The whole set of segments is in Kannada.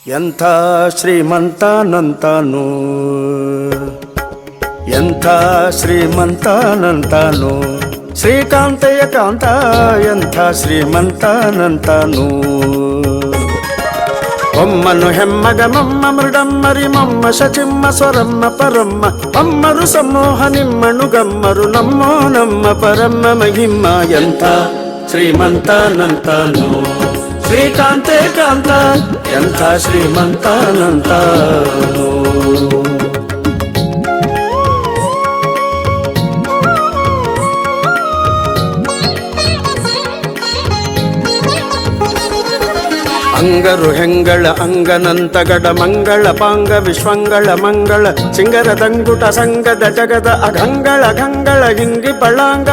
ಎಂಥ ಶ್ರೀಮಂತನಂತಾನು, ಎಂಥ ಶ್ರೀಮಂತನಂತಾನು, ಶ್ರೀಕಾಂತಯ್ಯ ಕಾಂತ ಎಂಥ ಶ್ರೀಮಂತನಂತಾನು. ಒಮ್ಮನು ಹೆಮ್ಮಗ ಮಮ್ಮ ಮೃಡಮ್ಮರಿ ಮಮ್ಮ ಶಚಿಮ್ಮ ಸ್ವರಮ್ಮ ಪರಮ್ಮ ಅಮ್ಮರು ಸಮೂಹ ನಿಮ್ಮನು ಗಮ್ಮರು ನಮ್ಮೋ ನಮ್ಮ ಪರಮ್ಮ ಮಹಿಮ್ಮ. ಎಂಥ ಶ್ರೀಮಂತನಂತಾನು, ಶ್ರೀಕಾಂತೆ ಕಾಂತ ಎಂಥ ಶ್ರೀಮಂತನಂತಾನು. ಅಂಗರು ಹೆಂಗಳ ಅಂಗನಂತಗಡ ಮಂಗಳ ಪಾಂಗ ವಿಶ್ವಂಗಳ ಮಂಗಳ ಸಿಂಗರ ದಂಗುಟ ಸಂಗದ ಜಗದ ಅಗಂಗಳ ಗಂಗಳ ಹಿಂಗಿ ಪಳಾಂಗ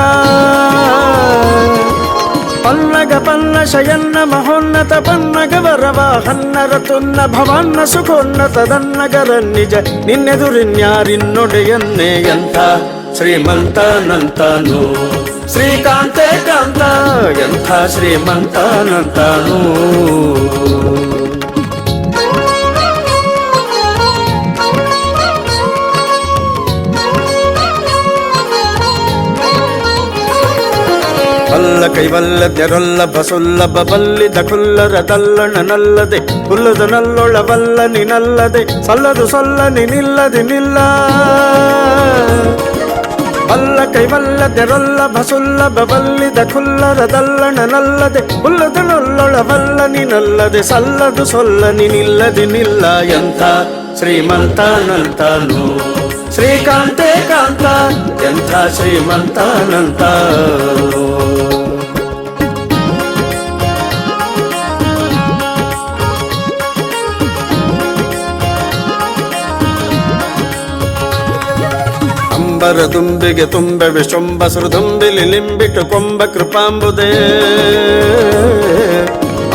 ಪನ್ನಗ ಪನ್ನ ಶಯನ್ನ ಮಹೋನ್ನತ ಪನ್ನಗ ವರವ ಹನ್ನರ ತುನ್ನ ಭವನ್ನ ಸುಖೋನ್ನತ ದನ್ನಗರ ನಿಜ ನಿನ್ನೆದುರಿನ್ಯಾರಿನ್ನೊಡೆಯನ್ನೇ. ಎಂಥ ಶ್ರೀಮಂತನಂತಾನು, ಶ್ರೀಕಾಂತೆ ಕಾಂತ ಎಂಥ ಶ್ರೀಮಂತನಂತಾನು. ಬಲ್ಲ ಕೈವಲ್ಲದ್ಯರೊಲ್ಲ ಬಸುಲ್ಲಭ ಬಲ್ಲಿದ ಕುಲ್ಲರದಲ್ಲಣ ನಲ್ಲದೆ ಹುಲ್ಲದ ನಲ್ಲೊಳ ಬಲ್ಲ ನಿನಲ್ಲದೆ ಸಲ್ಲದು ಸೊಲ್ಲ ನಿನಿಲ್ಲದೆ ನಿಲ್ಲ. ಬಲ್ಲ ಕೈವಲ್ಲದ್ಯರೊಲ್ಲ ಬಸುಲ್ಲಭ ಬಲ್ಲಿದ ಕುಲ್ಲರದಲ್ಲಣ ನಲ್ಲದೆ ಹುಲ್ಲದ ನಲ್ಲೊಳ ಬಲ್ಲ ನಿನಲ್ಲದೆ ಸಲ್ಲದು ಸೊಲ್ಲ ನಿನಿಲ್ಲದೆ ನಿಲ್ಲ. ಎಂಥ ಶ್ರೀಮಂತನಂತಾನು, ಶ್ರೀಕಾಂತೆ ಕಾಂತ ಎಂಥ ಶ್ರೀಮಂತನಂತಾನು. ಅಂಬರ ದುಂಬಿಗೆ ತುಂಬೆ ವಿಶುಂಬ ಸುರದುಂಬಿಲಿ ಲಿಂಬಿಟ್ಟು ಕೊಂಬ ಕೃಪಾಂಬುದೇ.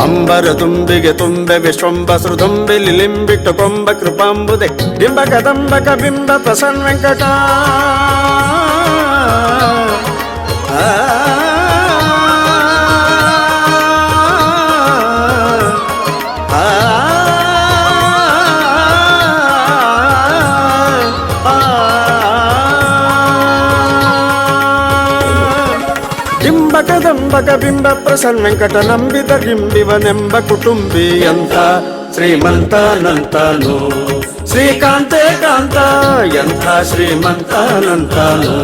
ಅಂಬರ ದುಂಬಿಗೆ ತುಂಬೆ ವಿಶ್ವಂಬ ಸುರದುಂಬಿಲಿ ಲಿಂಬಿಟ್ಟು ಕೊಂಬ ಕೃಪಾಂಬುದೆ ಬಿಂಬ ಕದಂಬಕ ಬಿಂಬ ಪ್ರಸನ್ನ ವೆಂಕಟ. ಬಿಂಬ ಕದಂಬಕ ಬಿಂಬ ಪ್ರಸನ್ನ ವೆಂಕಟ ನಂಬಿದ ಗಿಂಬಿವನೆಂಬ ಕುಟುಂಬಿ. ಎಂಥ ಶ್ರೀಮಂತನಂತಾನು, ಶ್ರೀಕಾಂತೆ ಕಾಂತ ಎಂಥ ಶ್ರೀಮಂತನಂತಾನು.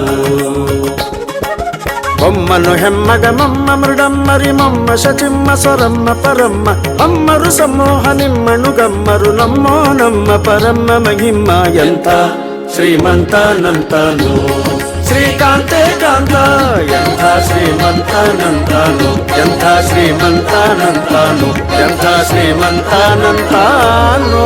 ಒಮ್ಮನು ಹೆಮ್ಮಗ ಮಮ್ಮ ಮೃಡಮ್ಮರಿ ಮಮ್ಮ ಶಚಿಮ್ಮ ಸ್ವರಮ್ಮ ಪರಮ್ಮ ಅಮ್ಮರು ಸಮೂಹ ನಿಮ್ಮನು ಗಮ್ಮರು ನಮ್ಮೋ ನಮ್ಮ ಪರಮ್ಮ ಮಹಿಮ್ಮ. ಎಂಥ ಶ್ರೀಮಂತನಂತಾನು, ಶ್ರೀಕಾಂತೆ ಕಾಂತ ಎಂಥ ಶ್ರೀಮಂತನಂತಾನು, ಎಂಥ ಶ್ರೀಮಂತನಂತಾನು, ಎಂಥ ಶ್ರೀಮಂತನಂತಾನು.